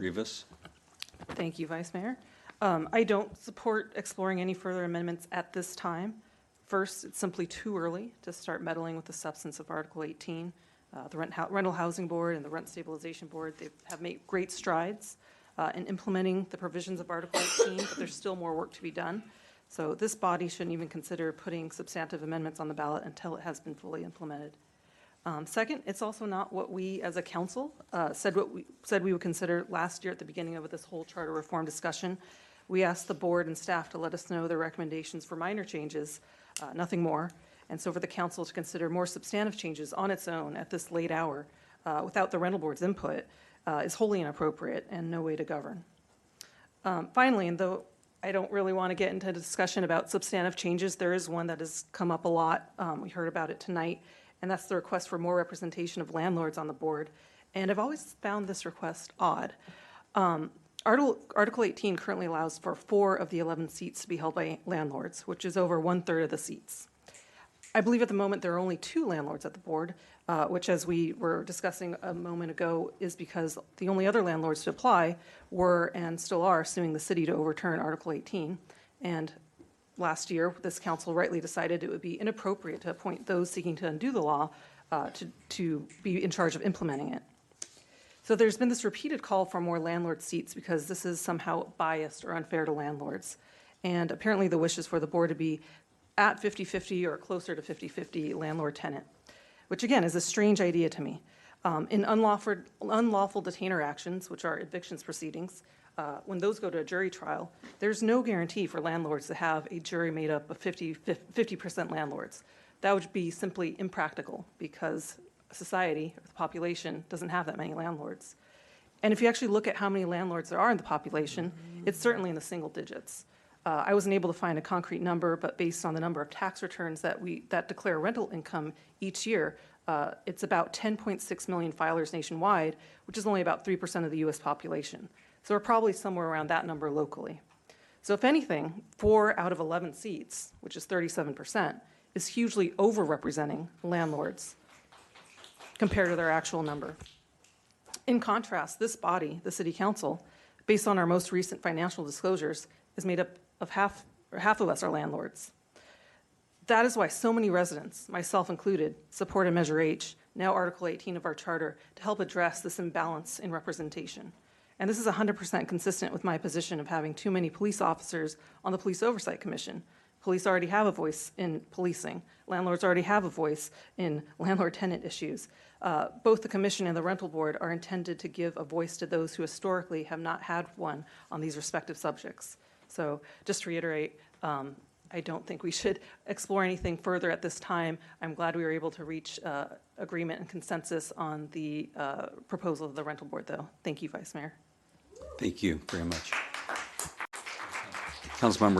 Rivas. Thank you, Vice Mayor. I don't support exploring any further amendments at this time. First, it's simply too early to start meddling with the substance of Article 18. The Rental Housing Board and the Rent Stabilization Board, they have made great strides in implementing the provisions of Article 18, but there's still more work to be done. So this body shouldn't even consider putting substantive amendments on the ballot until it has been fully implemented. Second, it's also not what we as a council said we would consider last year at the beginning of this whole charter reform discussion. We asked the board and staff to let us know their recommendations for minor changes, nothing more. And so for the council to consider more substantive changes on its own at this late hour without the rental board's input is wholly inappropriate and no way to govern. Finally, and though I don't really want to get into a discussion about substantive changes, there is one that has come up a lot. We heard about it tonight, and that's the request for more representation of landlords on the board. And I've always found this request odd. Article 18 currently allows for 4 of the 11 seats to be held by landlords, which is over 1/3 of the seats. I believe at the moment there are only 2 landlords at the board, which, as we were discussing a moment ago, is because the only other landlords to apply were and still are suing the city to overturn Article 18. And last year, this council rightly decided it would be inappropriate to appoint those seeking to undo the law to be in charge of implementing it. So there's been this repeated call for more landlord seats because this is somehow biased or unfair to landlords. And apparently the wish is for the board to be at 50-50 or closer to 50-50 landlord-tenant, which again is a strange idea to me. In unlawful detainer actions, which are evictions proceedings, when those go to a jury trial, there's no guarantee for landlords to have a jury made up of 50% landlords. That would be simply impractical because society, or the population, doesn't have that many landlords. And if you actually look at how many landlords there are in the population, it's certainly in the single digits. I wasn't able to find a concrete number, but based on the number of tax returns that declare rental income each year, it's about 10.6 million filers nationwide, which is only about 3% of the U.S. population. So we're probably somewhere around that number locally. So if anything, 4 out of 11 seats, which is 37%, is hugely overrepresenting landlords compared to their actual number. In contrast, this body, the City Council, based on our most recent financial disclosures, is made up of half of us are landlords. That is why so many residents, myself included, supported Measure H, now Article 18 of our charter, to help address this imbalance in representation. And this is 100% consistent with my position of having too many police officers on the Police Oversight Commission. Police already have a voice in policing. Landlords already have a voice in landlord-tenant issues. Both the commission and the rental board are intended to give a voice to those who historically have not had one on these respective subjects. So just to reiterate, I don't think we should explore anything further at this time. I'm glad we were able to reach agreement and consensus on the proposal of the rental board, though. Thank you, Vice Mayor. Thank you very much. Councilmember